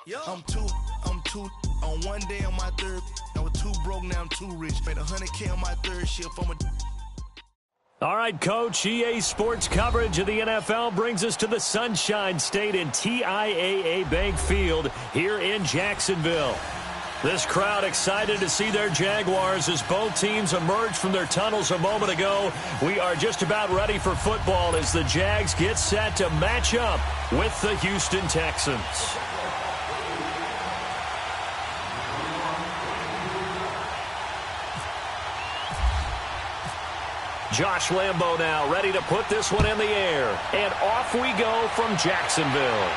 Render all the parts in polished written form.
I'm too on one day on my third. I was too broke, now I'm too rich. Made $100K on my third shift. All right, Coach, EA Sports coverage of the NFL brings us to the Sunshine State in TIAA Bank Field here in Jacksonville. This crowd excited to see their Jaguars as both teams emerged from their tunnels a moment ago. We are just about ready for football as the Jags get set to match up with the Houston Texans. Josh Lambo now ready to put this one in the air. And off we go from Jacksonville.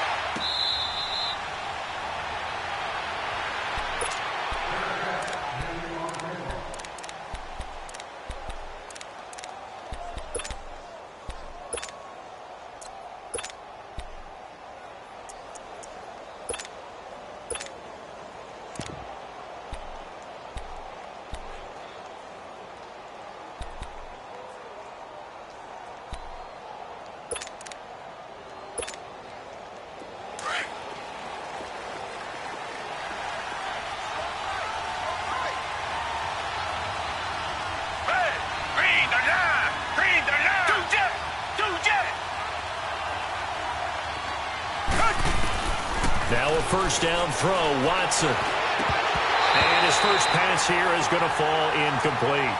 Now a first down throw, Watson. And his first pass here is going to fall incomplete.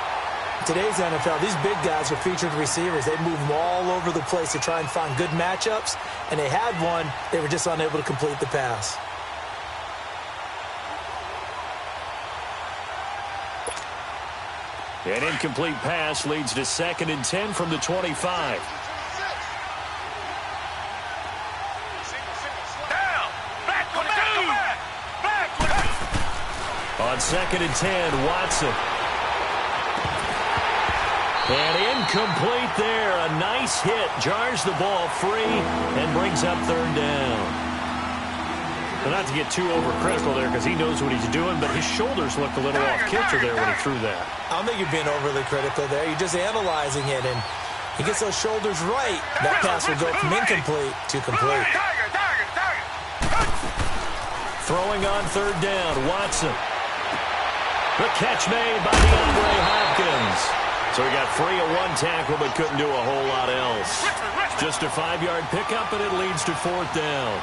Today's NFL, these big guys are featured receivers. They move them all over the place to try and find good matchups. And they had one, they were just unable to complete the pass. An incomplete pass leads to 2nd and 10 from the 25. On 2nd and 10, Watson. And incomplete there. A nice hit. Jars the ball free and brings up 3rd down. Well, not to get too overcritical there because he knows what he's doing, but his shoulders looked a little off kilter there when he threw that. I don't think you're being overly critical there. You're just analyzing it, and he gets those shoulders right. That pass will go from incomplete to complete. Throwing on 3rd down, Watson. The catch made by DeAndre Hopkins. So he got free of one tackle but couldn't do a whole lot else. Just a 5-yard pickup, and it leads to 4th down.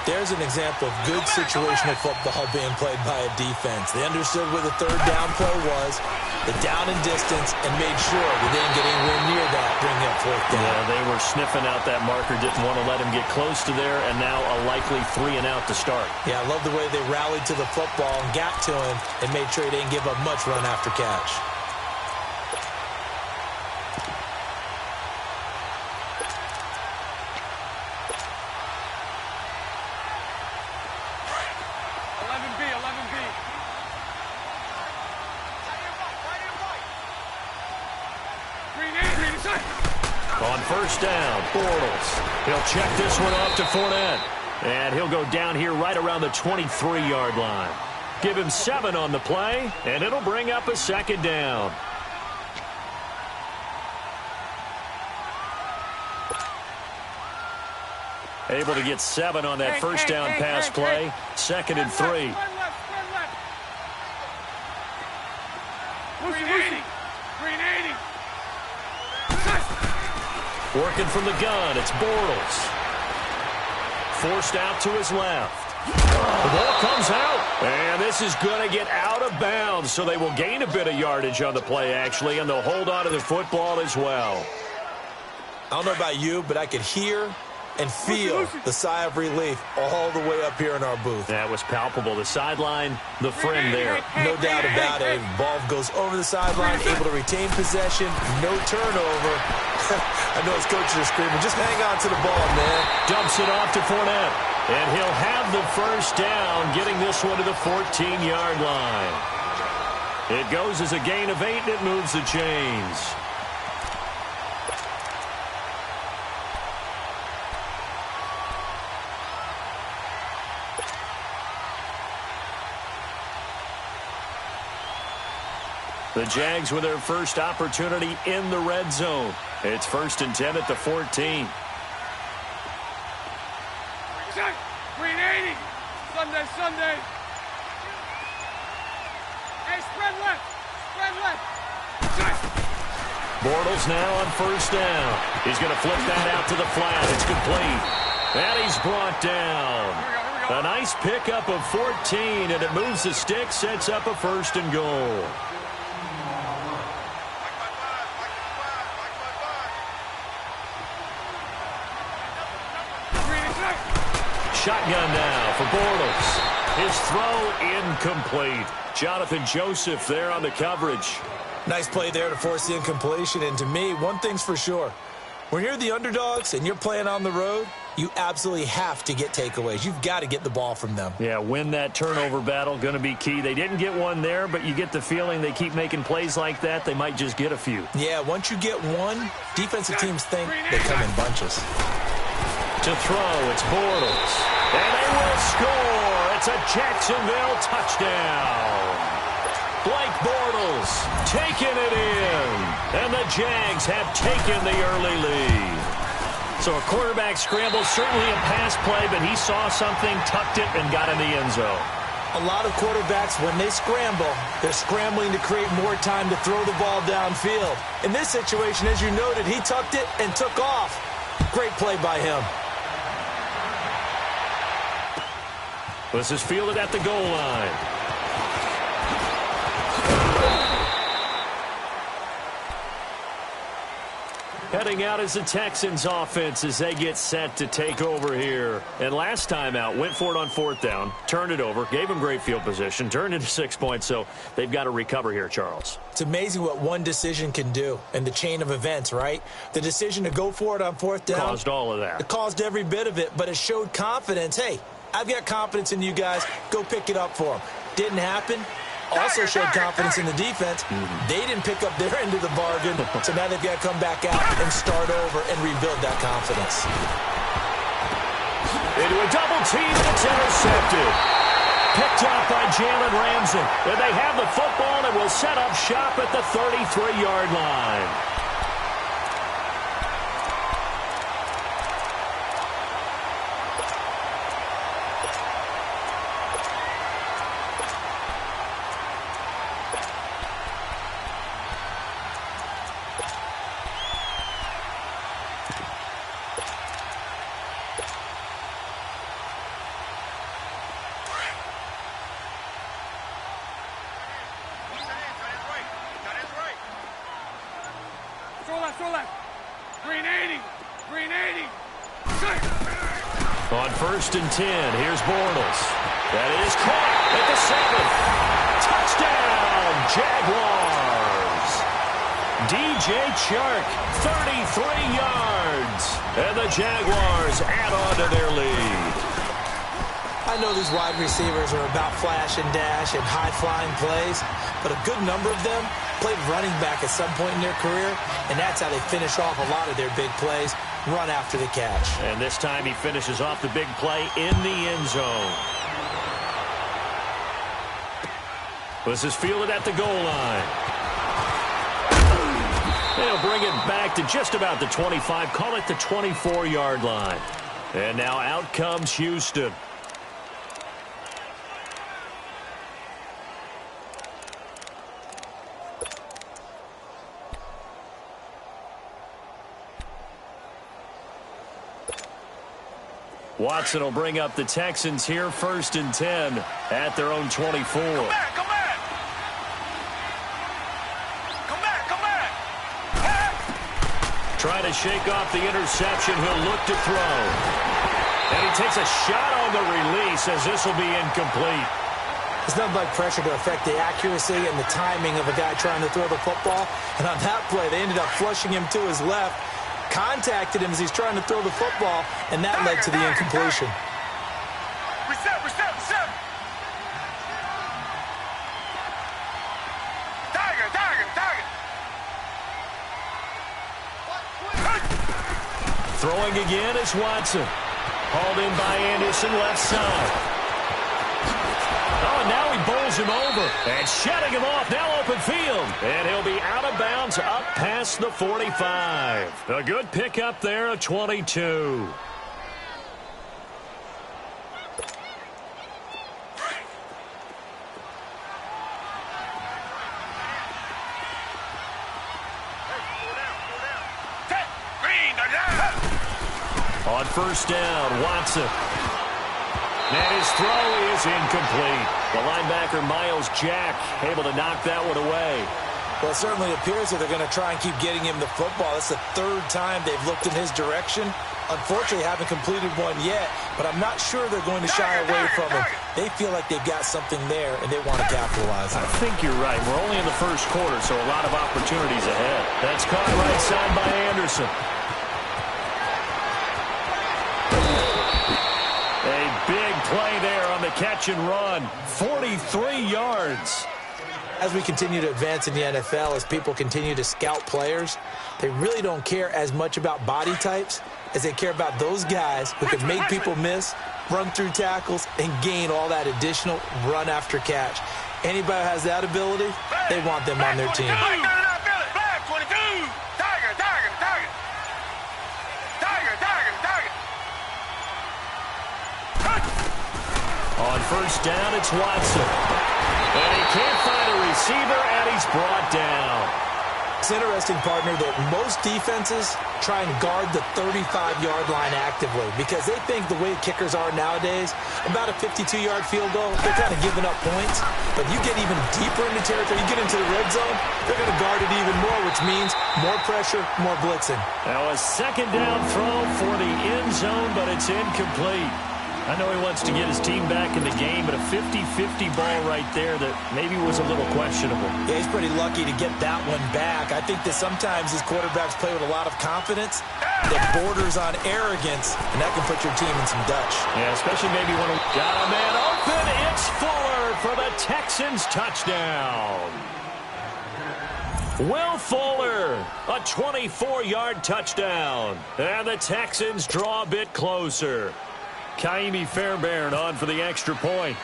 There's an example of good situational football being played by a defense. They understood where the 3rd down play was, the down and distance, and made sure they didn't get anywhere near that, bringing up 4th down. Yeah, they were sniffing out that marker, didn't want to let him get close to there, and now a likely 3 and out to start. Yeah, I love the way they rallied to the football and got to him and made sure he didn't give up much run after catch. On 1st down, Bortles. He'll check this one off to Fournette. And he'll go down here right around the 23-yard line. Give him 7 on the play, and it'll bring up a 2nd down. Able to get 7 on that first down pass play. 2nd and 3. Working from the gun, it's Bortles. Forced out to his left. The ball comes out, and this is going to get out of bounds, so they will gain a bit of yardage on the play, actually, and they'll hold on to the football as well. I don't know about you, but I could hear and feel the sigh of relief all the way up here in our booth. That was palpable. The sideline, the friend there. No doubt about it. Ball goes over the sideline, able to retain possession, no turnover. I know his coaches are screaming, just hang on to the ball, man. Dumps it off to Fournette. And he'll have the first down, getting this one to the 14-yard line. It goes as a gain of 8, and it moves the chains. The Jags with their first opportunity in the red zone. It's 1st and 10 at the 14. Sunday, Sunday. Hey, spread left. Spread left. Bortles now on first down. He's going to flip that out to the flat. It's complete. And he's brought down. A nice pickup of 14, and it moves the stick, sets up a first and goal. Shotgun now for Bortles. His throw incomplete. Jonathan Joseph there on the coverage. Nice play there to force the incompletion. And to me, one thing's for sure. When you're the underdogs and you're playing on the road, you absolutely have to get takeaways. You've got to get the ball from them. Yeah, win that turnover battle, going to be key. They didn't get one there, but you get the feeling they keep making plays like that, they might just get a few. Yeah, once you get one, defensive teams think they come in bunches. To throw, it's Bortles. And they will score. It's a Jacksonville touchdown. Blake Bortles taking it in. And the Jags have taken the early lead. So a quarterback scramble, certainly a pass play, but he saw something, tucked it, and got in the end zone. A lot of quarterbacks, when they scramble, they're scrambling to create more time to throw the ball downfield. In this situation, as you noted, he tucked it and took off. Great play by him. This is fielded at the goal line. Heading out is the Texans offense as they get set to take over here. And last time out, went for it on fourth down, turned it over, gave them great field position, turned into 6 points, so they've got to recover here, Charles. It's amazing what one decision can do in the chain of events, right? The decision to go for it on fourth down. Caused all of that. It caused every bit of it, but it showed confidence. Hey, I've got confidence in you guys. Go pick it up for them. Didn't happen. Also showed confidence in the defense. They didn't pick up their end of the bargain, so now they've got to come back out and start over and rebuild that confidence. Into a double team, and it's intercepted. Picked up by Jalen Ramsey. And they have the football and will set up shop at the 33-yard line. On first and 10, here's Bortles. That is caught at the 7. Touchdown, Jaguars. DJ Chark, 33 yards. And the Jaguars add on to their lead. I know these wide receivers are about flash and dash and high-flying plays, but a good number of them played running back at some point in their career, and that's how they finish off a lot of their big plays. Run after the catch. And this time he finishes off the big play in the end zone. This is fielded at the goal line. They'll bring it back to just about the 25, call it the 24-yard line. And now out comes Houston. Watson will bring up the Texans here, first and 10 at their own 24. Come back, come back. Come back, come back. Trying to shake off the interception. He'll look to throw. And he takes a shot on the release as this will be incomplete. There's nothing like pressure to affect the accuracy and the timing of a guy trying to throw the football. And on that play, they ended up flushing him to his left. Contacted him as he's trying to throw the football, and that led to the incompletion. Reset. Target. Throwing again is Watson. Hauled in by Anderson, left side. Oh, and now he bowls him over. And shutting him off, now open field. And he'll be out of bounds up past the 45. A good pickup there, a 22. first down. Watson. And his throw is incomplete. The linebacker, Miles Jack, able to knock that one away. Well, it certainly appears that they're going to try and keep getting him the football. It's the third time they've looked in his direction. Unfortunately, haven't completed one yet, but I'm not sure they're going to shy away from him. They feel like they've got something there, and they want to capitalize on it. I think you're right. We're only in the first quarter, so a lot of opportunities ahead. That's caught right side by Anderson. A big play there on the catch and run. 43 yards. As we continue to advance in the NFL, as people continue to scout players, they really don't care as much about body types as they care about those guys who can make people miss, run through tackles, and gain all that additional run after catch. Anybody who has that ability, they want them on their team. On first down, it's Watson. And he can't find a receiver, and he's brought down. It's interesting, partner, that most defenses try and guard the 35-yard line actively because they think the way kickers are nowadays, about a 52-yard field goal, they're kind of giving up points. But you get even deeper into territory, you get into the red zone, they're going to guard it even more, which means more pressure, more blitzing. Now a second down throw for the end zone, but it's incomplete. I know he wants to get his team back in the game, but a 50-50 ball right there that maybe was a little questionable. Yeah, he's pretty lucky to get that one back. I think that sometimes these quarterbacks play with a lot of confidence that borders on arrogance, and that can put your team in some Dutch. Yeah, especially maybe when got a man open. It's Fuller for the Texans touchdown. Will Fuller, a 24-yard touchdown. And the Texans draw a bit closer. Kaimi Fairbairn on for the extra point.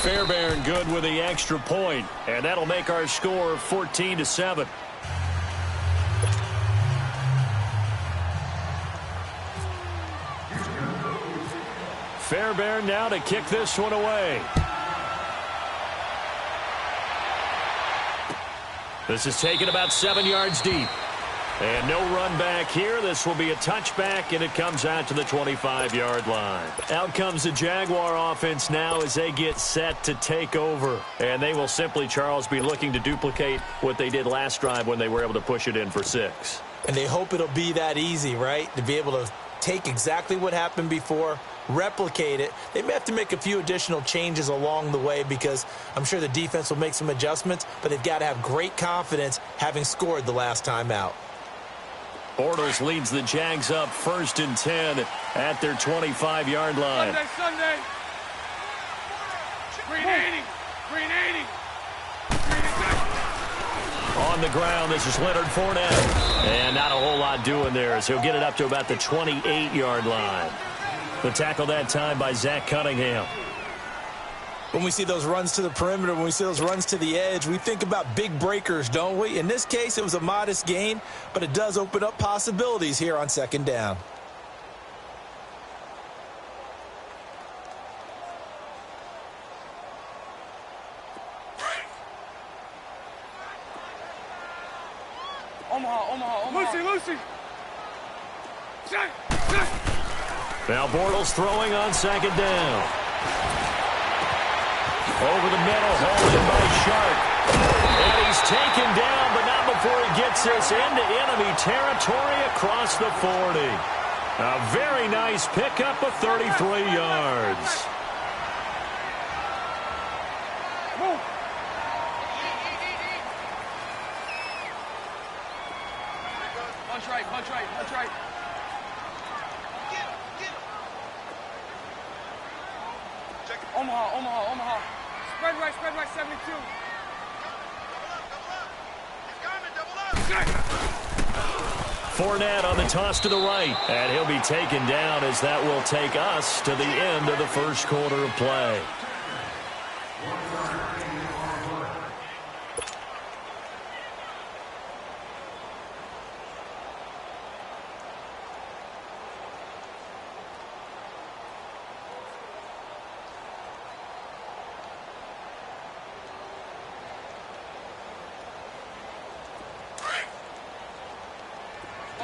Fairbairn good with the extra point, and that'll make our score 14-7. Fairbairn now to kick this one away. This is taken about 7 yards deep. And no run back here. This will be a touchback, and it comes out to the 25-yard line. Out comes the Jaguar offense now as they get set to take over. And they will simply, Charles, be looking to duplicate what they did last drive when they were able to push it in for 6. And they hope it'll be that easy, right? To be able to take exactly what happened before, replicate it. They may have to make a few additional changes along the way because I'm sure the defense will make some adjustments, but they've got to have great confidence having scored the last time out. Bortles leads the Jags up 1st and 10 at their 25-yard line. Sunday. Green 80. Green 80. On the ground, this is Leonard Fournette. And not a whole lot doing there as he'll get it up to about the 28-yard line. The tackle that time by Zach Cunningham. When we see those runs to the perimeter, when we see those runs to the edge, we think about big breakers, don't we? In this case, it was a modest gain, but it does open up possibilities here on 2nd down. Omaha. Lucy. Now Bortles throwing on 2nd down. Over the middle, hauled in by Sharp. And he's taken down, but not before he gets this into enemy territory across the 40. A very nice pickup of 33 yards. Move. Punch right. Omaha. Spread right, 72. Fournette on the toss to the right. And he'll be taken down as that will take us to the end of the first quarter of play.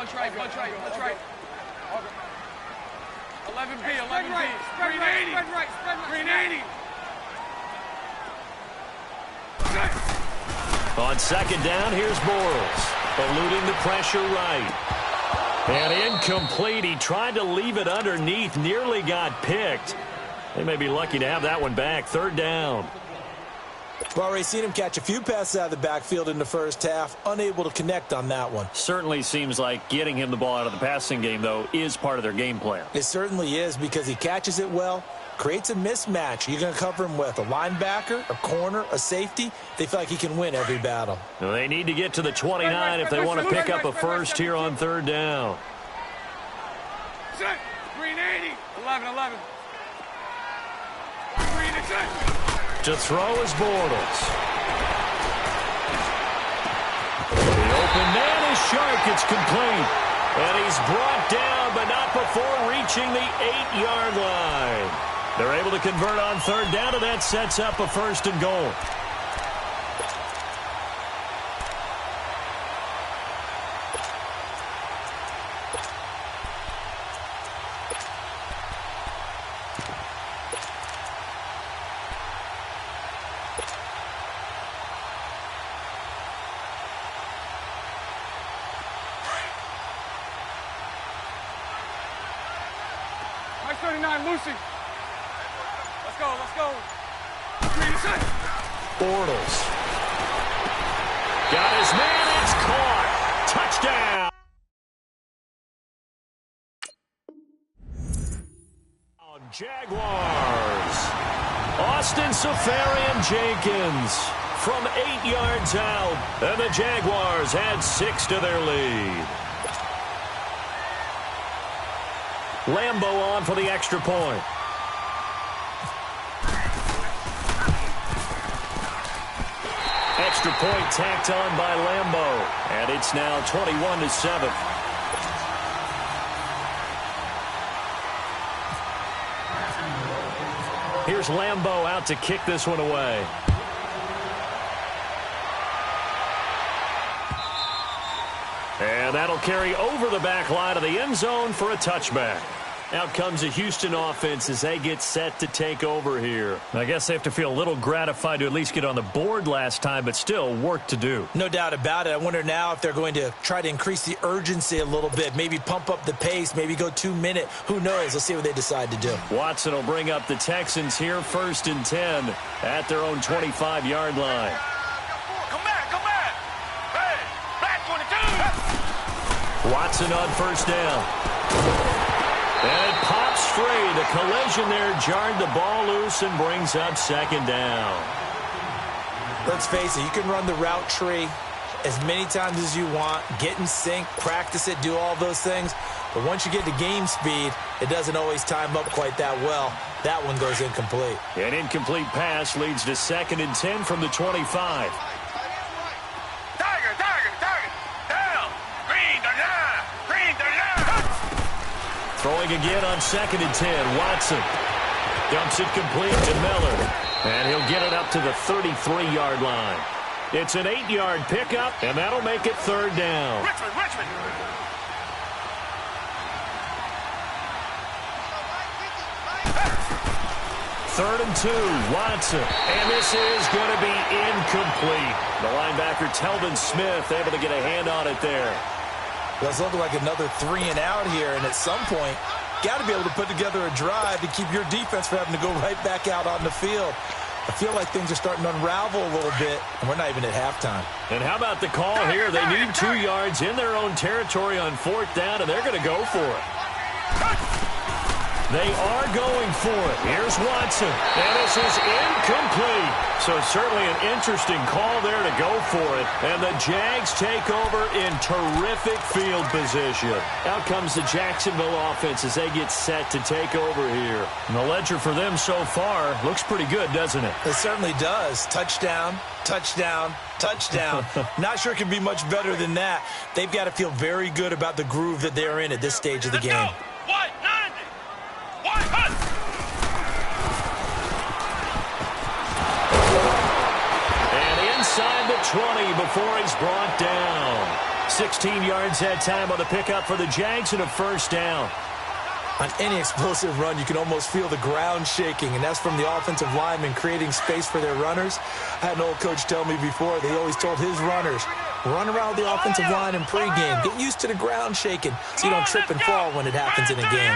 Punch right, punch right, punch right. 11B, 11B. Spread right, spread right. 380. On second down, here's Bortles, eluding the pressure right. And incomplete. He tried to leave it underneath, nearly got picked. They may be lucky to have that one back. Third down. We've already seen him catch a few passes out of the backfield in the first half, unable to connect on that one. Certainly seems like getting him the ball out of the passing game, though, is part of their game plan. It certainly is, because he catches it well, creates a mismatch. You're going to cover him with a linebacker, a corner, a safety. They feel like he can win every battle. They need to get to the 29 if they want to pick up a first here on third down. 380. 11. To throw is Bortles. The open man is Shark. It's complete. And he's brought down, but not before reaching the 8-yard line. They're able to convert on third down, and that sets up a first and goal. Nice 39, Lucy. Let's go. Bortles. Got his man. It's caught. Touchdown. Jaguars. Austin Safarian-Jenkins from 8 yards out. And the Jaguars had 6 to their lead. Lambo on for the extra point. Extra point tacked on by Lambo. And it's now 21-7. Here's Lambo out to kick this one away. And that'll carry over the back line of the end zone for a touchback. Out comes the Houston offense as they get set to take over here. I guess they have to feel a little gratified to at least get on the board last time, but still work to do. No doubt about it. I wonder now if they're going to try to increase the urgency a little bit, maybe pump up the pace, maybe go 2 minute. Who knows? Let's see what they decide to do. Watson will bring up the Texans here, 1st and 10 at their own 25-yard line. Come back. Hey, back 22. Watson on first down. And it pops free. The collision there jarred the ball loose and brings up second down. Let's face it, you can run the route tree as many times as you want, get in sync, practice it, do all those things. But once you get to game speed, it doesn't always time up quite that well. That one goes incomplete. An incomplete pass leads to 2nd and 10 from the 25. Tiger. Down. Green, they're down. Throwing again on 2nd and 10. Watson dumps it complete to Miller. And he'll get it up to the 33-yard line. It's an 8-yard pickup, and that'll make it third down. Richmond. 3rd and 2, Watson. And this is going to be incomplete. The linebacker, Telvin Smith, able to get a hand on it there. Well, it's looking like another 3 and out here, and at some point, got to be able to put together a drive to keep your defense from having to go right back out on the field. I feel like things are starting to unravel a little bit, and we're not even at halftime. And how about the call here? They need 2 yards in their own territory on 4th down, and they're going to go for it. They are going for it. Here's Watson. And this is incomplete. So certainly an interesting call there to go for it. And the Jags take over in terrific field position. Out comes the Jacksonville offense as they get set to take over here. And the ledger for them so far looks pretty good, doesn't it? It certainly does. Touchdown. Not sure it can be much better than that. They've got to feel very good about the groove that they're in at this stage of the game. And inside the 20 before he's brought down. 16 yards that time on the pickup for the Jags and a first down. On any explosive run, you can almost feel the ground shaking, and that's from the offensive linemen creating space for their runners. I had an old coach tell me before, they always told his runners, run around the offensive line in pregame. Get used to the ground shaking so you don't trip and fall when it happens in a game.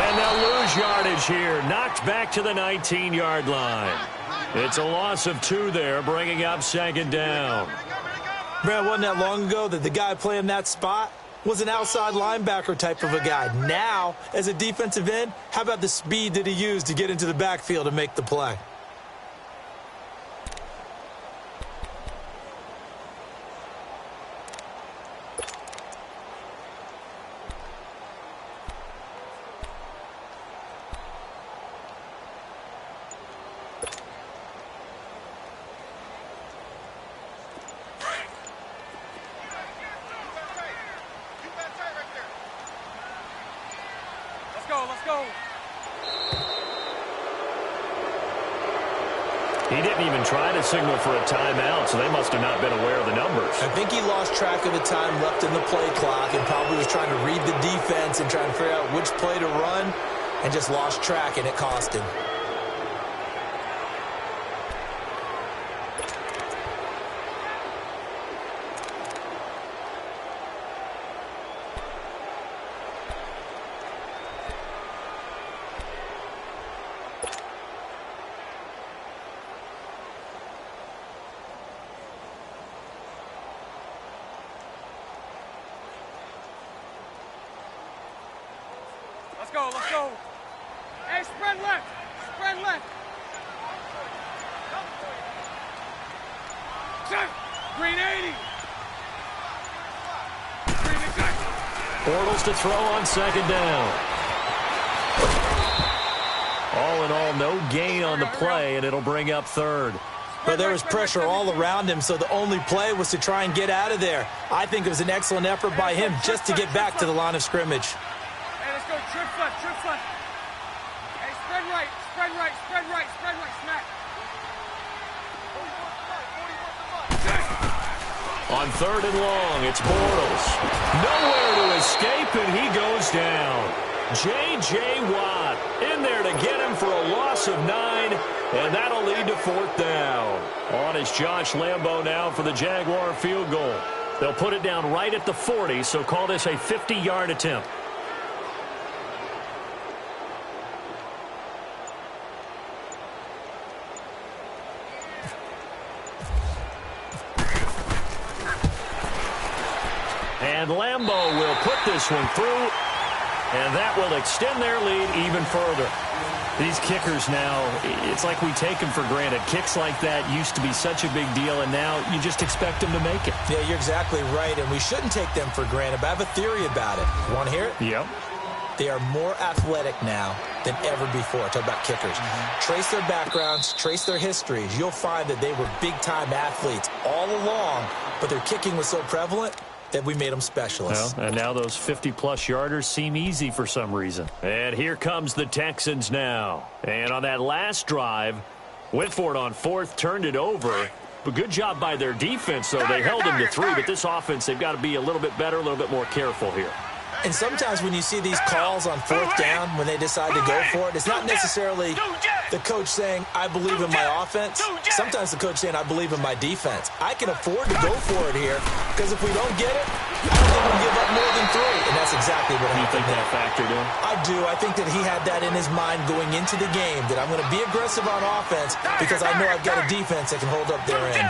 And they'll lose yardage here. Knocked back to the 19-yard line. It's a loss of 2 there, bringing up second down. Man, wasn't that long ago that the guy playing that spot was an outside linebacker type of a guy. Now, as a defensive end, how about the speed that he used to get into the backfield and make the play? Let's go. He didn't even try to signal for a timeout, so they must have not been aware of the numbers. I think he lost track of the time left in the play clock and probably was trying to read the defense and trying to figure out which play to run and just lost track, and it cost him. Let's go. Hey, spread left. Check. Green 80. Green exact. Bortles to throw on second down. All in all, no gain on the play, and it'll bring up third. But there was pressure all around him, so the only play was to try and get out of there. I think it was an excellent effort by him just to get back to the line of scrimmage. Hey, let's go. Trips left. Hey, spread right, smack. On third and long, it's Bortles. Nowhere to escape, and he goes down. J.J. Watt in there to get him for a loss of 9, and that'll lead to fourth down. On is Josh Lambo now for the Jaguar field goal. They'll put it down right at the 40, so call this a 50-yard attempt. And Lambo will put this one through, and that will extend their lead even further. These kickers now, it's like we take them for granted. Kicks like that used to be such a big deal, and now you just expect them to make it. Yeah, you're exactly right, and we shouldn't take them for granted, but I have a theory about it. You want to hear it? Yep. They are more athletic now than ever before. Talk about kickers. Trace their backgrounds, trace their histories. You'll find that they were big-time athletes all along, but their kicking was so prevalent that we made them specialists. Well, and now those 50-plus yarders seem easy for some reason. And here comes the Texans now. And on that last drive, went for it on fourth, turned it over. But good job by their defense, though. They held him to 3, but this offense, they've got to be a little bit better, a little bit more careful here. And sometimes when you see these calls on fourth down, when they decide to go for it, it's not necessarily the coach saying, I believe in my offense. Sometimes the coach saying, I believe in my defense. I can afford to go for it here because if we don't get it, I don't think we'll give up more than 3. And that's exactly what happened. You think that factored in? I do. I think that he had that in his mind going into the game, that I'm going to be aggressive on offense because I know I've got a defense that can hold up their end.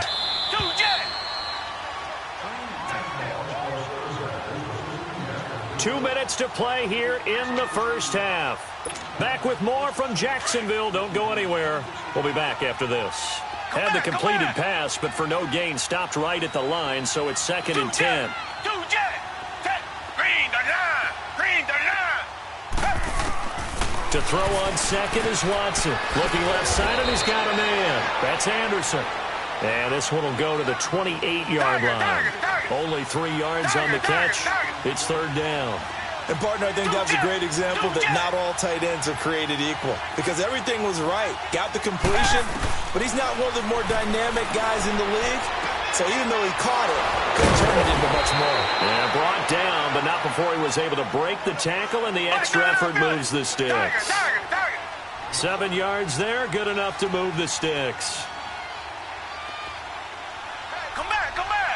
2 minutes to play here in the first half. Back with more from Jacksonville. Don't go anywhere. We'll be back after this. Had the completed pass, but for no gain, stopped right at the line, so it's 2nd and 10. To throw on second is Watson. Looking left side, and he's got a man. That's Anderson. And this one will go to the 28-yard line. Only 3 yards on the catch. It's 3rd down. And, partner, I think that was a great example that not all tight ends are created equal because everything was right. Got the completion, but he's not one of the more dynamic guys in the league. So even though he caught it, couldn't turn it into much more. Yeah, brought down, but not before he was able to break the tackle, and the extra effort moves the sticks. 7 yards there, good enough to move the sticks. Come back, come back.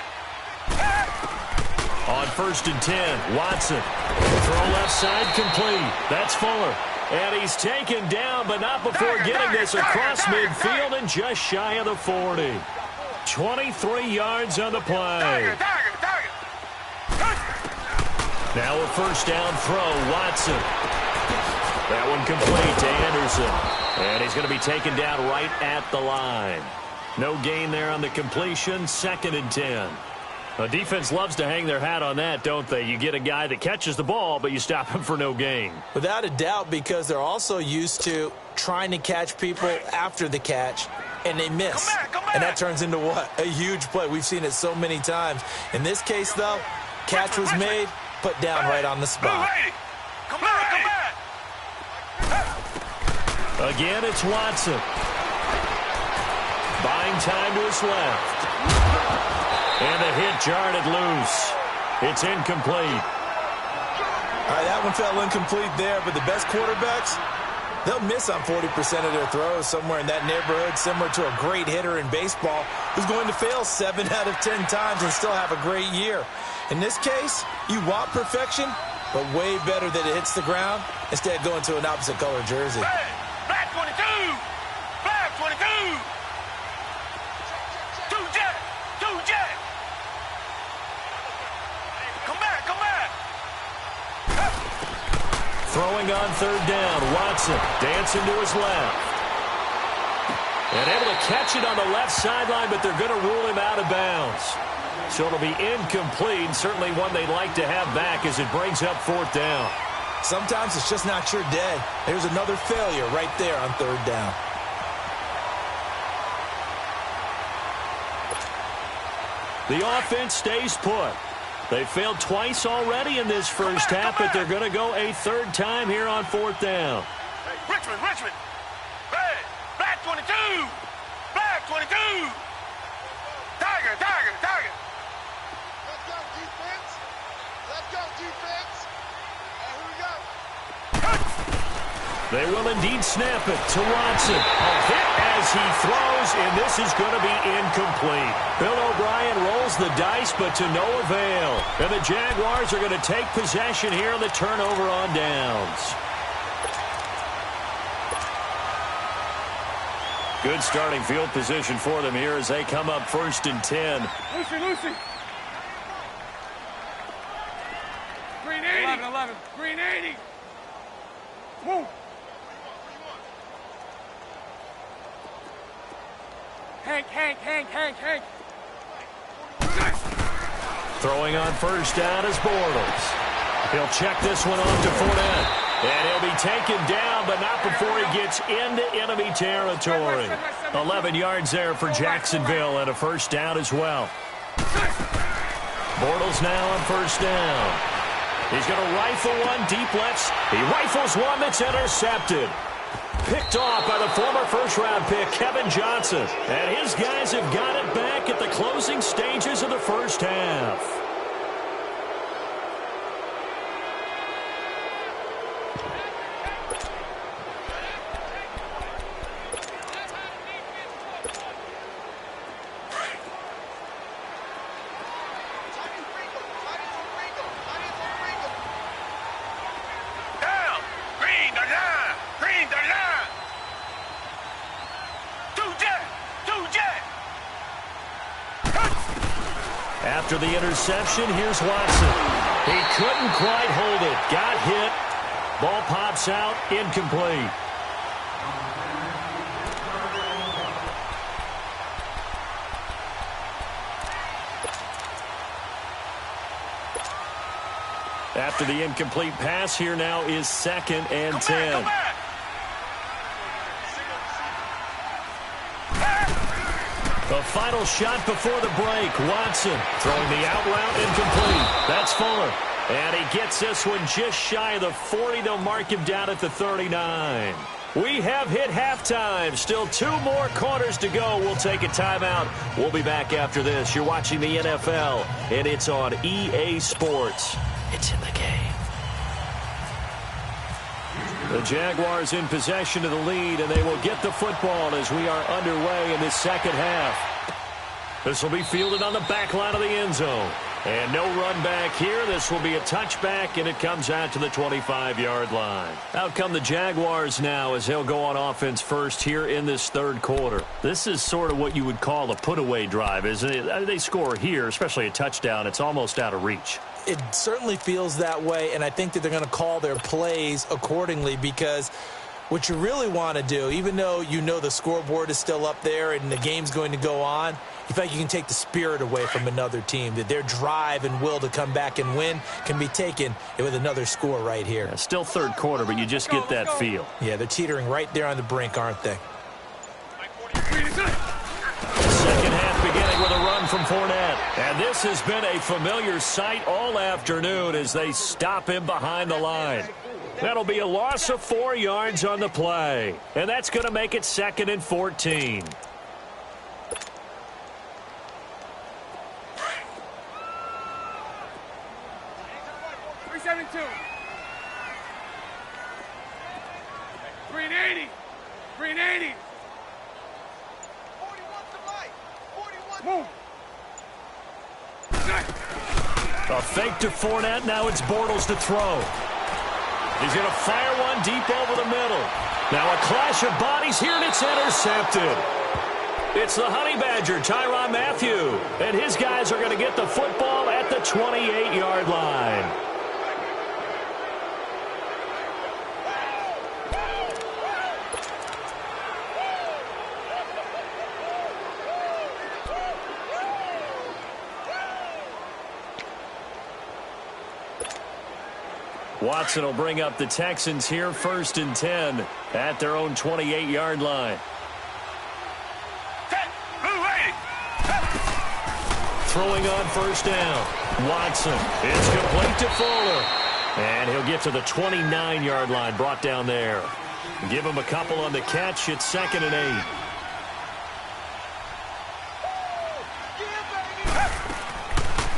On 1st and 10, Watson. Throw left side complete. That's Fuller. And he's taken down, but not before getting this across midfield and just shy of the 40. 23 yards on the play. Now a first down throw, Watson. That one complete to Anderson. And he's going to be taken down right at the line. No gain there on the completion, 2nd and 10. The defense loves to hang their hat on that, don't they? You get a guy that catches the ball, but you stop him for no gain. Without a doubt, because they're also used to trying to catch people after the catch, and they miss. Come back. And that turns into what? A huge play. We've seen it so many times. In this case, though, catch was made, put down right on the spot. Come back. Again, it's Watson. Buying time to his left. And the hit jarred it loose. It's incomplete. All right, that one fell incomplete there, but the best quarterbacks, they'll miss on 40% of their throws, somewhere in that neighborhood, similar to a great hitter in baseball who's going to fail 7 out of 10 times and still have a great year. In this case, you want perfection, but way better that it hits the ground instead of going to an opposite color jersey. Hey, black 22. Black 22. Two jet. Come back. Throwing on 3rd down, Watson dancing to his left. And able to catch it on the left sideline, but they're going to rule him out of bounds. So it'll be incomplete, certainly one they'd like to have back as it brings up 4th down. Sometimes it's just not your day. There's another failure right there on 3rd down. The offense stays put. They failed twice already in this first half, but they're going to go a 3rd time here on 4th down. Hey, Richmond. Hey, black 22. Black 22. Tiger. Let's go, defense. Here we go. They will indeed snap it to Watson. A hit as he throws, and this is going to be incomplete. Bill O'Brien rolls the dice, but to no avail. And the Jaguars are going to take possession here on the turnover on downs. Good starting field position for them here as they come up 1st and 10. Lucy. Green 80. 11. Green 80. Move. Hank. Throwing on 1st down is Bortles. He'll check this one off to Fournette. And he'll be taken down, but not before he gets into enemy territory. 11 yards there for Jacksonville and a 1st down as well. Bortles now on 1st down. He's going to rifle one deep left. He rifles one that's intercepted. Picked off by the former 1st-round pick, Kevin Johnson. And his guys have got it back at the closing stages of the first half. After the interception, here's Watson. He couldn't quite hold it. Got hit. Ball pops out. Incomplete. After the incomplete pass, here now is 2nd and 10. The final shot before the break. Watson throwing the out route incomplete. That's Fuller. And he gets this one just shy of the 40. They'll mark him down at the 39. We have hit halftime. Still 2 more quarters to go. We'll take a timeout. We'll be back after this. You're watching the NFL, and it's on EA Sports. It's in the game. The Jaguars in possession of the lead, and they will get the football as we are underway in this second half. This will be fielded on the back line of the end zone. And no run back here. This will be a touchback, and it comes out to the 25-yard line. Out come the Jaguars now as they'll go on offense first here in this third quarter. This is sort of what you would call a put-away drive, isn't it? They score here, especially a touchdown. It's almost out of reach. It certainly feels that way, and I think that they're going to call their plays accordingly because what you really want to do, even though you know the scoreboard is still up there and the game's going to go on, you feel like you can take the spirit away from another team, that their drive and will to come back and win can be taken with another score right here. Yeah, still third quarter, but you just get that feel. Yeah, they're teetering right there on the brink, aren't they? Second half beginning with a run from Fournette. And this has been a familiar sight all afternoon as they stop him behind the line. That'll be a loss of 4 yards on the play. And that's going to make it 2nd and 14. A fake to Fournette. Now it's Bortles to throw. He's going to fire one deep over the middle. Now a clash of bodies here, and it's intercepted. It's the Honey Badger, Tyrann Mathieu. And his guys are going to get the football at the 28-yard line. Watson will bring up the Texans here, 1st and 10 at their own 28-yard line. Throwing on 1st down. Watson. It's complete to Fuller. And he'll get to the 29-yard line, brought down there. Give him a couple on the catch. It's 2nd and 8.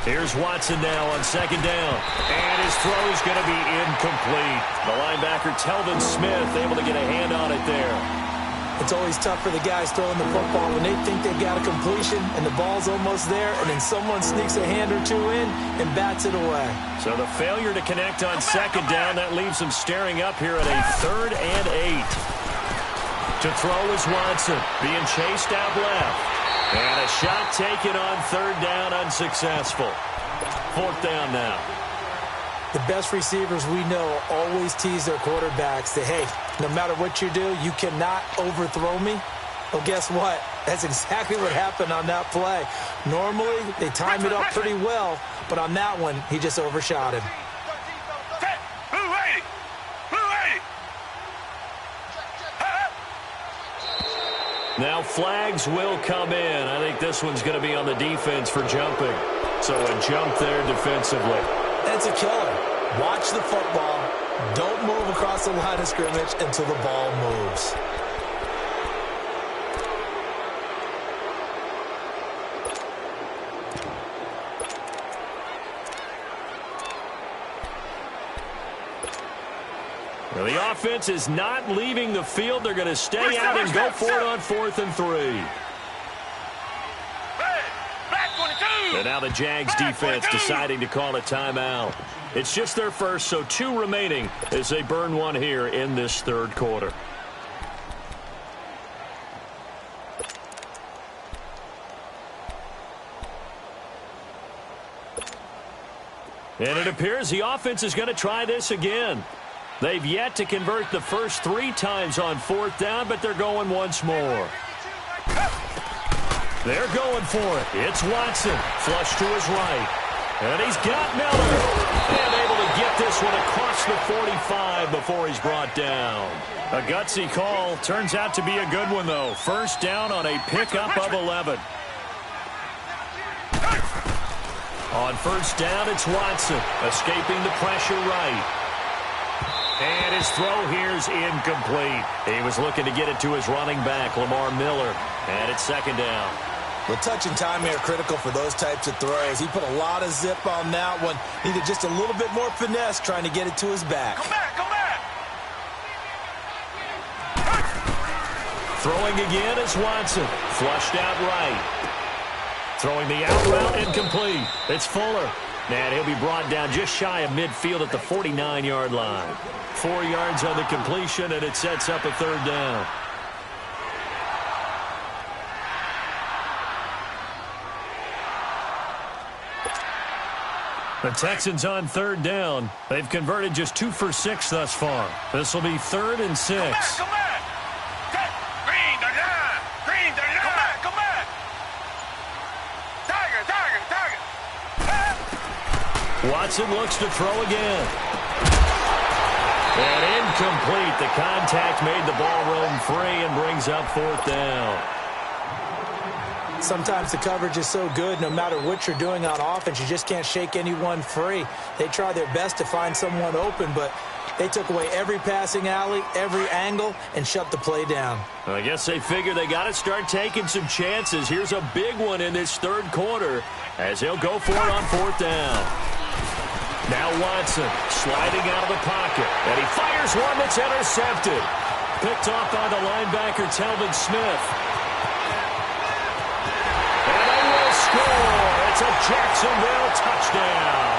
Here's Watson now on 2nd down. And his throw is going to be incomplete. The linebacker, Telvin Smith, able to get a hand on it there. It's always tough for the guys throwing the football when they think they got a completion and the ball's almost there, and then someone sneaks a hand or two in and bats it away. So the failure to connect on 2nd down, that leaves them staring up here at a 3rd and 8. To throw is Watson, being chased out left. And a shot taken on 3rd down, unsuccessful. 4th down now. The best receivers we know always tease their quarterbacks that, hey, no matter what you do, you cannot overthrow me. Well, guess what? That's exactly what happened on that play. Normally, they time it up pretty well, but on that one, he just overshot him. Now flags will come in. I think this one's going to be on the defense for jumping. So a jump there defensively. That's a killer. Watch the football. Don't move across the line of scrimmage until the ball moves. Now the offense is not leaving the field. They're going to stay out and go for it on 4th and 3. And now the Jags defense deciding to call a timeout. It's just their first, so 2 remaining as they burn one here in this third quarter. And it appears the offense is going to try this again. They've yet to convert the first 3 times on 4th down, but they're going once more. They're going for it. It's Watson. Flush to his right. And he's got Miller. And able to get this one across the 45 before he's brought down. A gutsy call. Turns out to be a good one, though. 1st down on a pickup of 11. On first down, it's Watson, escaping the pressure right. And his throw here's incomplete. He was looking to get it to his running back, Lamar Miller. And it's second down. The touch and timing are critical for those types of throws. He put a lot of zip on that one. Needed just a little bit more finesse trying to get it to his back. Come back, come back. Throwing again is Watson. Flushed out right. Throwing the out route incomplete. It's Fuller. And he'll be brought down just shy of midfield at the 49-yard line. 4 yards on the completion, and it sets up a third down. The Texans on third down. They've converted just 2 for 6 thus far. This will be 3rd and 6. Come back, come back. Green the line. Green the line. Come back, come back. Tiger, tiger, tiger. Watson looks to throw again. And incomplete. The contact made the ball roam free and brings up 4th down. Sometimes the coverage is so good, no matter what you're doing on offense, you just can't shake anyone free. They try their best to find someone open, but they took away every passing alley, every angle, and shut the play down. I guess they figure they got to start taking some chances. Here's a big one in this third quarter as they'll go for it on 4th down. Now Watson sliding out of the pocket, and he fires one that's intercepted. Picked off by the linebacker, Telvin Smith. And they will score. It's a Jacksonville touchdown.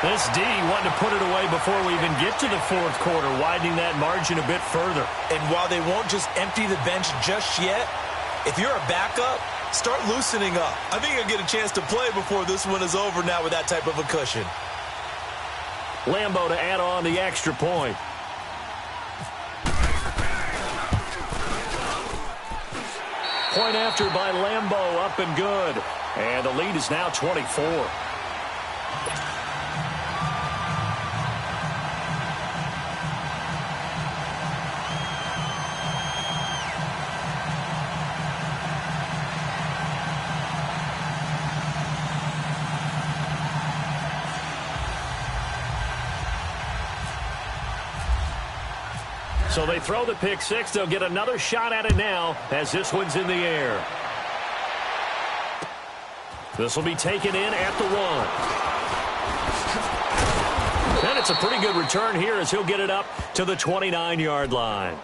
This D wanted to put it away before we even get to the fourth quarter, widening that margin a bit further. And while they won't just empty the bench just yet, if you're a backup, start loosening up. I think you'll get a chance to play before this one is over now with that type of a cushion. Lambo to add on the extra point. Point after by Lambo, up and good. And the lead is now 24. So they throw the pick six. They'll get another shot at it now as this one's in the air. This will be taken in at the 1. And it's a pretty good return here as he'll get it up to the 29-yard line.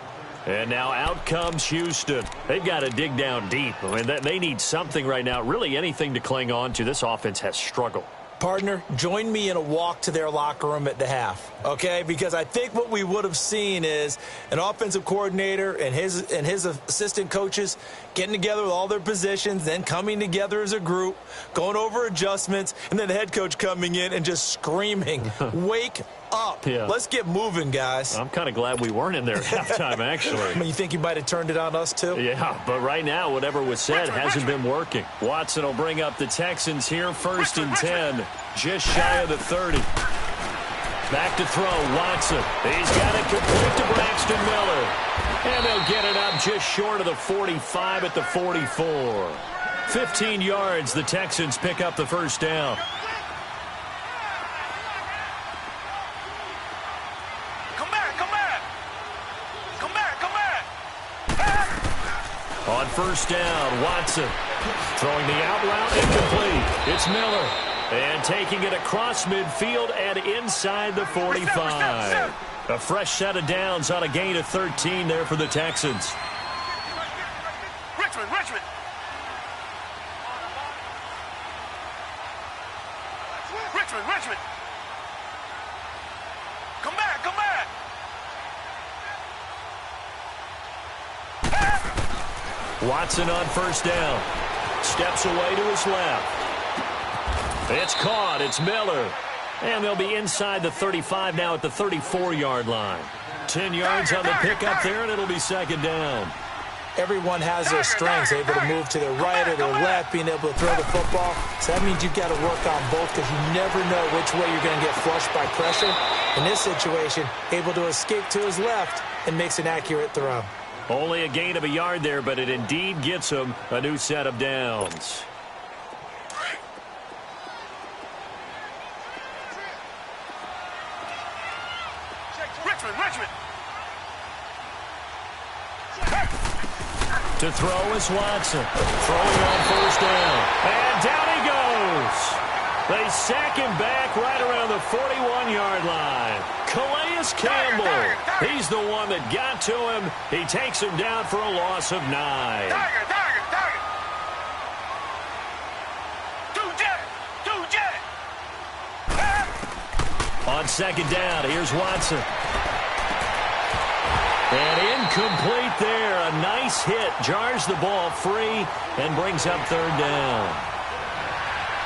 And now out comes Houston. They've got to dig down deep. I mean, they need something right now, really anything to cling on to. This offense has struggled. Partner, join me in a walk to their locker room at the half, okay? Because I think what we would have seen is an offensive coordinator and his assistant coaches getting together with all their positions, then coming together as a group, going over adjustments, and then the head coach coming in and just screaming, wake up. Yeah. Let's get moving, guys. I'm kind of glad we weren't in there at halftime, actually. I mean, you think you might have turned it on us, too? Yeah, but right now, whatever was said hasn't been working. Watson will bring up the Texans here, 1st and 10, just shy of the 30. Back to throw, Watson. He's got it complete to Braxton Miller. And they'll get it up just short of the 45 at the 44. 15 yards, the Texans pick up the first down. first down. Watson throwing the out route, incomplete. It's Miller. And taking it across midfield and inside the 45. A fresh set of downs on a gain of 13 there for the Texans. Richmond. Come back. Watson on first down. Steps away to his left. It's caught. It's Miller. And they'll be inside the 35 now at the 34-yard line. 10 yards on the pickup there, and it'll be second down. Everyone has their strengths, able to move to their right or their left, being able to throw the football. So that means you've got to work on both because you never know which way you're going to get flushed by pressure. In this situation, able to escape to his left and makes an accurate throw. Only a gain of a yard there, but it indeed gets him a new set of downs. Richmond. To throw is Watson. Throwing on first down. And down he goes. They sack him back right around the 41-yard line. Calais Campbell. He's the one that got to him. He takes him down for a loss of 9. Target. Two jet. On second down, here's Watson. And incomplete there. A nice hit. Jars the ball free and brings up third down.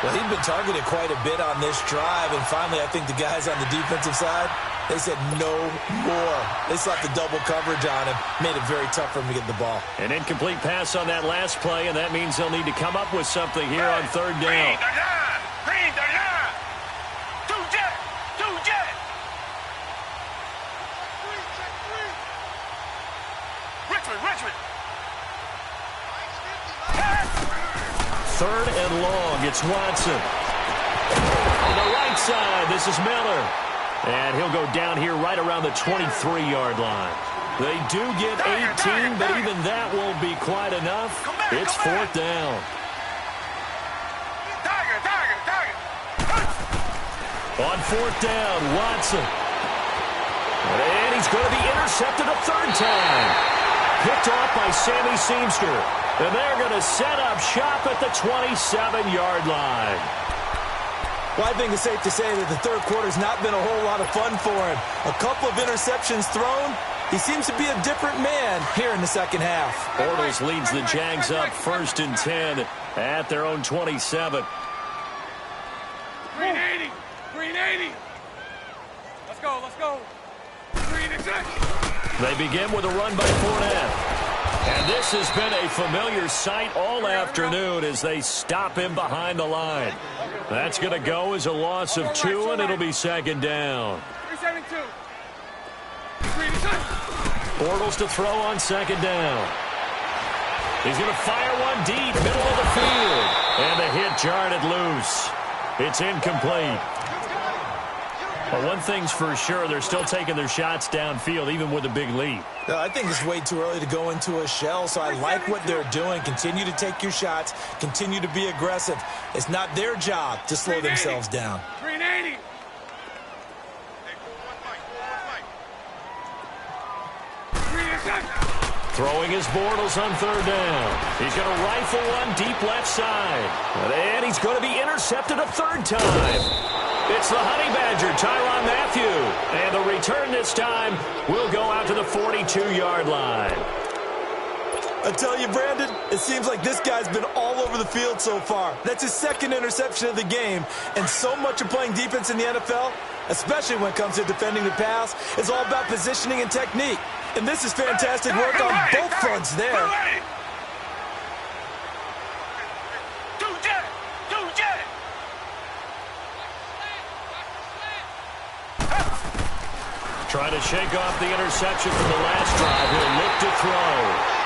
Well, he'd been targeted quite a bit on this drive, and finally I think the guys on the defensive side, they said no more. They slapped the double coverage on him, made it very tough for him to get the ball. An incomplete pass on that last play, and that means they'll need to come up with something here on third down. Green the line. Two jet. Richmond. Third and long. It's Watson. On the right side, this is Miller. And he'll go down here right around the 23-yard line. They do get 18, but even that won't be quite enough. It's fourth down. Target. On fourth down, Watson. And he's going to be intercepted a third time. Picked off by Sammy Seamster. And they're going to set up shop at the 27-yard line. Well, I think it's safe to say that the third quarter's not been a whole lot of fun for him. A couple of interceptions thrown. He seems to be a different man here in the second half. Bortles leads the Jags up 1st and 10 at their own 27. Green 80. Let's go. Green exactly. They begin with a run by Fournette. And this has been a familiar sight all afternoon as they stop him behind the line. That's going to go as a loss of 2, and it'll be second down. 372. Bortles to throw on second down. He's going to fire one deep, middle of the field. And the hit jarred it loose. It's incomplete. But one thing's for sure, they're still taking their shots downfield, even with a big lead. I think it's way too early to go into a shell, so I like what they're doing. Continue to take your shots. Continue to be aggressive. It's not their job to slow themselves down. 380. Throwing his Bortles on third down. He's going to rifle one deep left side. And he's going to be intercepted a third time. It's the Honey Badger, Tyrann Mathieu. And the return this time will go out to the 42-yard line. I tell you, Brandon, it seems like this guy's been all over the field so far. That's his second interception of the game. And so much of playing defense in the NFL, especially when it comes to defending the pass, is all about positioning and technique. And this is fantastic work on both fronts there. Trying to shake off the interception from the last drive. He'll look to throw.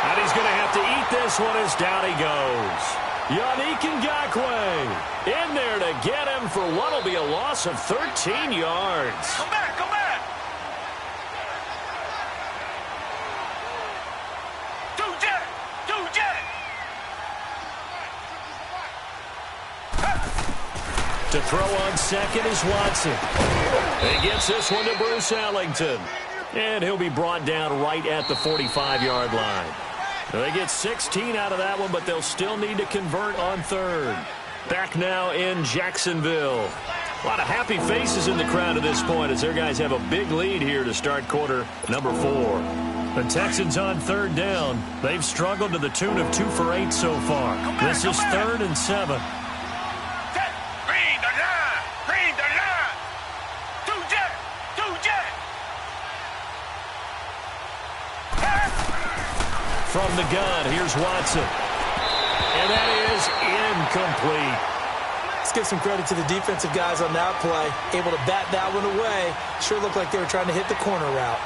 And he's going to have to eat this one as down he goes. Yannick Ngakoue in there to get him for what will be a loss of 13 yards. Come back. Two jet. To throw on second is Watson. He gets this one to Bruce Ellington. And he'll be brought down right at the 45-yard line. They get 16 out of that one, but they'll still need to convert on third. Back now in Jacksonville. A lot of happy faces in the crowd at this point as their guys have a big lead here to start quarter number 4. The Texans on third down. They've struggled to the tune of 2 for 8 so far. This is 3rd and 7. Green the line. Two jet. From the gun, here's Watson. And that is incomplete. Let's give some credit to the defensive guys on that play. Able to bat that one away. Sure looked like they were trying to hit the corner route.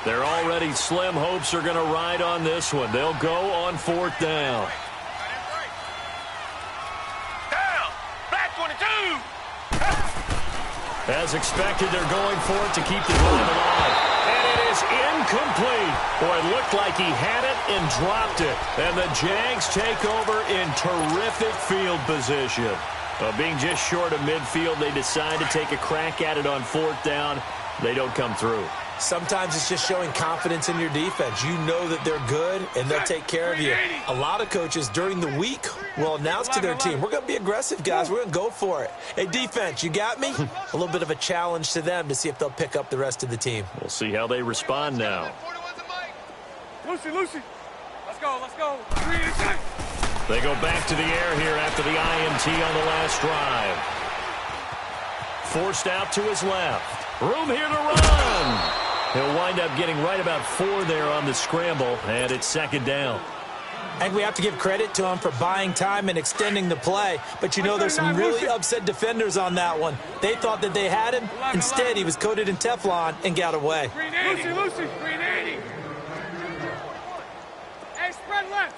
They're already slim hopes are going to ride on this one. They'll go on 4th down. Down. Black 22. As expected, they're going for it to keep the drive alive. And it is incomplete. Boy, it looked like he had it and dropped it. And the Jags take over in terrific field position. Being just short of midfield, they decide to take a crack at it on 4th down. They don't come through. Sometimes it's just showing confidence in your defense. You know that they're good, and they'll take care of you. A lot of coaches during the week will announce to their team, we're going to be aggressive, guys. We're going to go for it. Hey, defense, you got me? A little bit of a challenge to them to see if they'll pick up the rest of the team. We'll see how they respond now. Lucy. Let's go. They go back to the air here after the INT on the last drive. Forced out to his left. Room here to run. He'll wind up getting right about 4 there on the scramble, and it's 2nd down. And we have to give credit to him for buying time and extending the play. But you know there's some really upset defenders on that one. They thought that they had him. Instead, he was coated in Teflon and got away. Lucy. Green 80. Hey, spread left.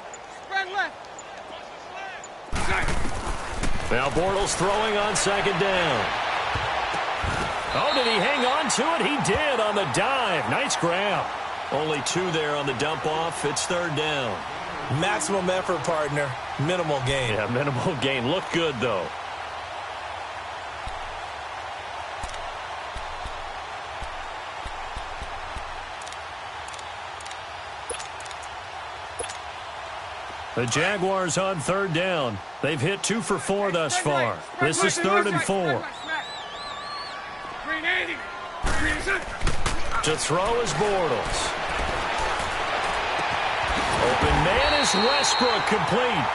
Now Bortles throwing on 2nd down. Oh, did he hang on to it? He did on the dive. Nice grab. Only 2 there on the dump off. It's 3rd down. Maximum effort, partner. Minimal gain. Yeah, minimal gain. Look good, though. The Jaguars on 3rd down. They've hit 2 for 4 thus far. This is 3rd and 4. To throw is Bortles. Open man is Westbrook, complete.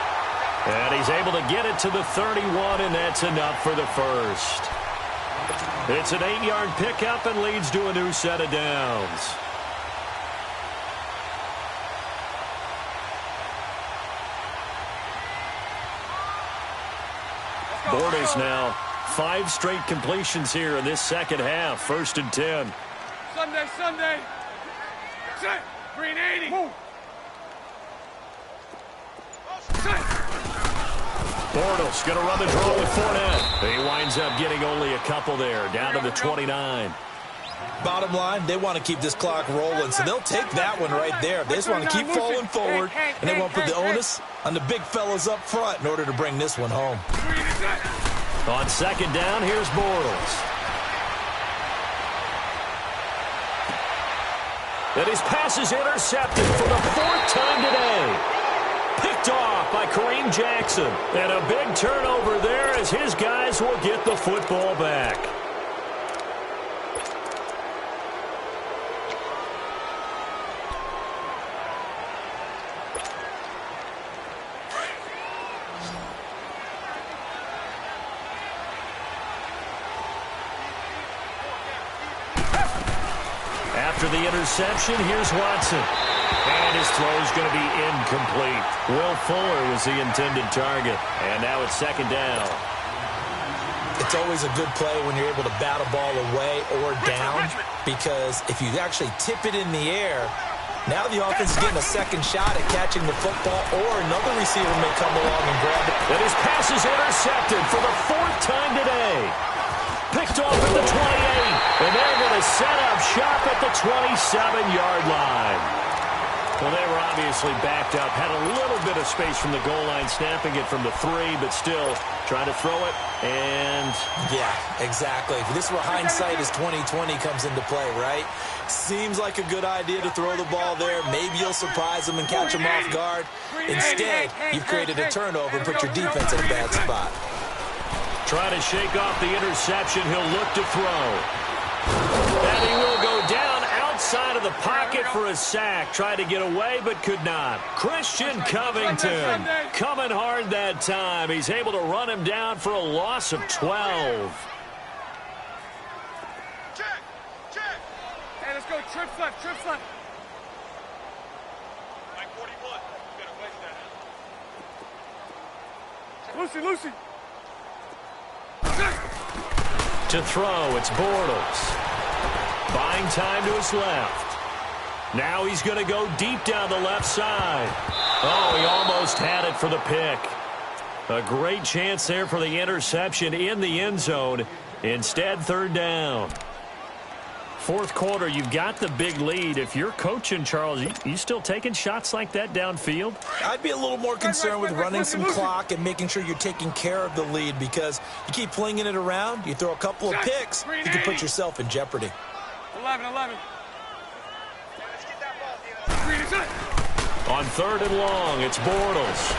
And he's able to get it to the 31, and that's enough for the first. It's an 8-yard pickup and leads to a new set of downs. Bortles now 5 straight completions here in this second half. 1st and 10. Sunday. Green 80. Move. Bortles going to run the draw with Fournette. He winds up getting only a couple there, down to the 29. Bottom line, they want to keep this clock rolling, so they'll take that one right there. They just want to keep falling forward, and they want to put the onus on the big fellas up front in order to bring this one home. On 2nd down, here's Bortles. And his pass is intercepted for the 4th time today. Picked off by Kareem Jackson. And a big turnover there as his guys will get the football back. After the interception, here's Watson. And his throw is going to be incomplete. Will Fuller was the intended target. And now it's 2nd down. It's always a good play when you're able to bat a ball away or down, because if you actually tip it in the air, now the offense is getting a second shot at catching the football, or another receiver may come along and grab it. And his pass is intercepted for the 4th time today. picked off at the 28. And they're going to set up shop at the 27-yard line. Well, they were obviously backed up, had a little bit of space from the goal line, snapping it from the 3, but still trying to throw it, and... Yeah, exactly. This is where hindsight is 20/20 comes into play, right? Seems like a good idea to throw the ball there. Maybe you'll surprise them and catch them off guard. Instead, you've created a turnover and put your defense in a bad spot. Trying to shake off the interception. He'll look to throw. And he will go down outside of the pocket for a sack. Tried to get away, but could not. Christian Covington coming hard that time. He's able to run him down for a loss of 12. Check. Hey, let's go. Trips left. Like 41. Better place that. Lucy. To throw, it's Bortles. Buying time to his left. Now he's going to go deep down the left side. Oh, he almost had it for the pick. A great chance there for the interception in the end zone. Instead, third down. Fourth quarter, you've got the big lead. If you're coaching, Charles, you still taking shots like that downfield? I'd be a little more concerned with running some clock and making sure you're taking care of the lead, because you keep flinging it around, you throw a couple of picks, you can put yourself in jeopardy. 11. On third and long, it's Bortles.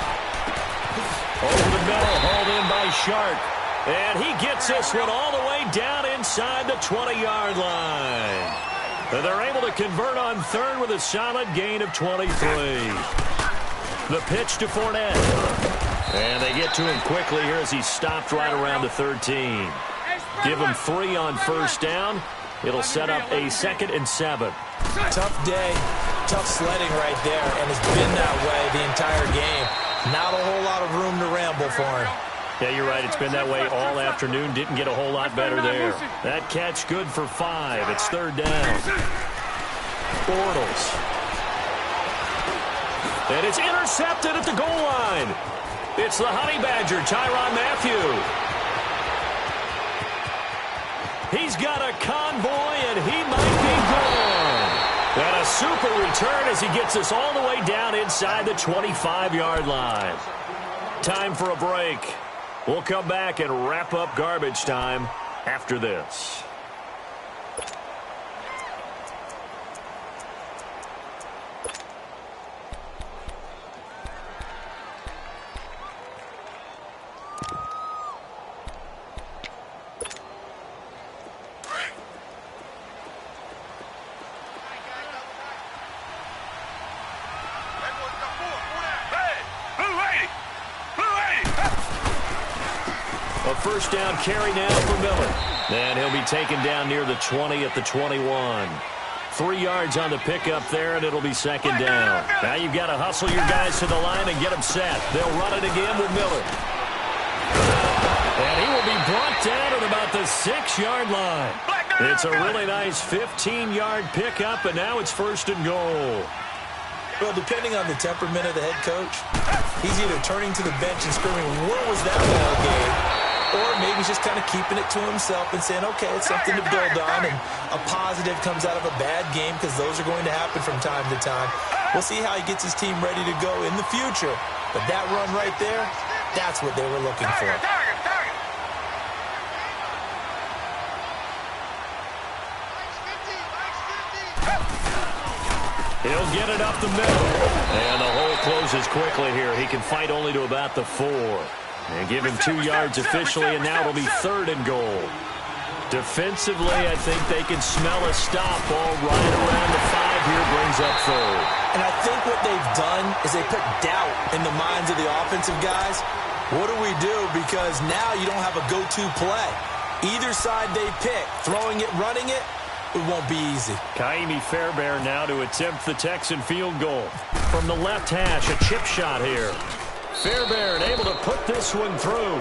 Over the middle, hauled in by Sharp. And he gets this one all the way down inside the 20-yard line. And they're able to convert on third with a solid gain of 23. The pitch to Fournette. And they get to him quickly here as he's stopped right around the 13. Give him 3 on first down. It'll set up a 2nd and 7. Tough day, tough sledding right there, and it's been that way the entire game. Not a whole lot of room to ramble for him. Yeah, you're right. It's been that way all afternoon. Didn't get a whole lot better there. That catch good for 5. It's third down. Bortles. And it's intercepted at the goal line. It's the Honey Badger, Tyrann Mathieu. He's got a convoy, and he might be gone. And a super return as he gets us all the way down inside the 25-yard line. Time for a break. We'll come back and wrap up garbage time after this. A first down carry now for Miller. And he'll be taken down near the 20 at the 21. 3 yards on the pickup there, and it'll be second down. Now you've got to hustle your guys to the line and get them set. They'll run it again with Miller. And he will be brought down at about the 6-yard line. It's a really nice 15-yard pickup, and now it's first and goal. Well, depending on the temperament of the head coach, he's either turning to the bench and screaming, "What was that ball game?" Or maybe he's just kind of keeping it to himself and saying, okay, it's something to build on, and a positive comes out of a bad game, because those are going to happen from time to time. We'll see how he gets his team ready to go in the future. But that run right there, that's what they were looking for. He'll get it up the middle. And the hole closes quickly here. He can fight only to about the 4. And give him 2 yards officially, and now it'll be third and goal. Defensively, I think they can smell a stop. Ball right around the 5 here, brings up third. And I think what they've done is they put doubt in the minds of the offensive guys. What do we do? Because now you don't have a go-to play. Either side they pick, throwing it, running it, it won't be easy. Kaimi Fairbairn now to attempt the Texan field goal. From the left hash, a chip shot here. Fairbairn able to put this one through.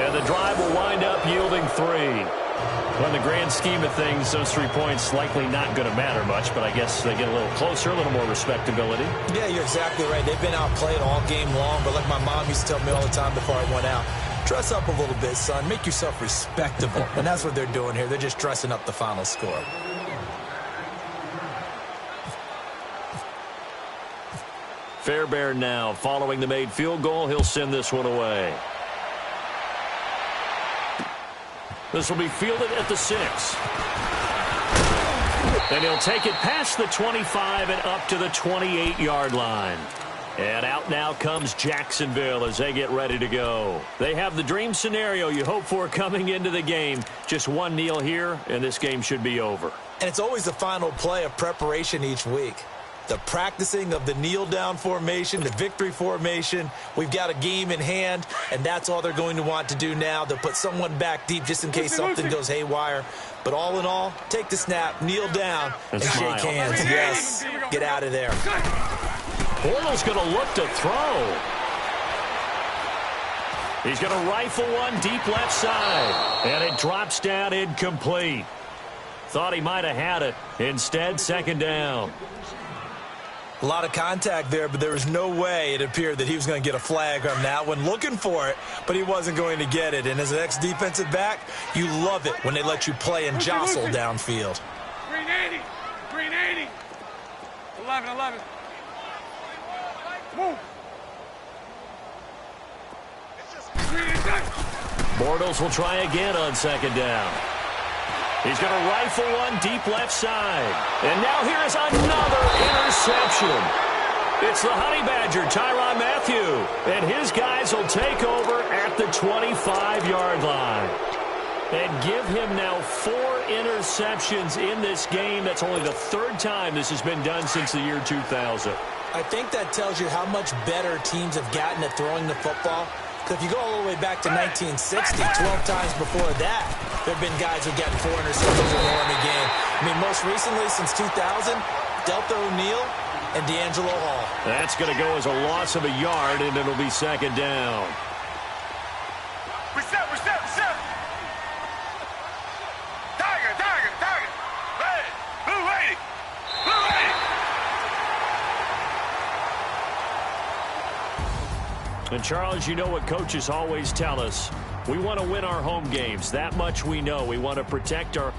And the drive will wind up yielding 3. Well, in the grand scheme of things, those 3 points likely not going to matter much, but I guess they get a little closer, a little more respectability. Yeah, you're exactly right. They've been outplayed all game long, but like my mom used to tell me all the time before I went out, Dress up a little bit, son. Make yourself respectable. And that's what they're doing here. They're just dressing up the final score. Fairbairn now following the made field goal. He'll send this one away. This will be fielded at the 6. And he'll take it past the 25 and up to the 28-yard line. And out now comes Jacksonville as they get ready to go. They have the dream scenario you hope for coming into the game. Just one kneel here, and this game should be over. And it's always the final play of preparation each week. The practicing of the kneel-down formation, the victory formation. We've got a game in hand, and that's all they're going to want to do now. They'll put someone back deep just in case something goes haywire. But all in all, take the snap, kneel down, and shake hands. Yes, get out of there. Bortles going to look to throw. He's going to rifle one deep left side, and it drops down incomplete. Thought he might have had it. Instead, second down. A lot of contact there, but there was no way it appeared that he was going to get a flag on that one. Looking for it, but he wasn't going to get it. And as an ex-defensive back, you love it when they let you play and jostle downfield. 380. 380. 11. Move. Bortles will try again on second down. He's going to rifle one deep left side. And now here is another interception. It's the Honey Badger, Tyrann Mathieu. And his guys will take over at the 25-yard line. And give him now 4 interceptions in this game. That's only the 3rd time this has been done since the year 2000. I think that tells you how much better teams have gotten at throwing the football. Because if you go all the way back to 1960, 12 times before that, there have been guys who've gotten 4 interceptions or more in a game. I mean, most recently, since 2000, Delta O'Neal and D'Angelo Hall. That's going to go as a loss of a yard, and it'll be second down. Reset. Tiger. Red. Blue waiting. And, Charles, you know what coaches always tell us. We want to win our home games. That much we know. We want to protect our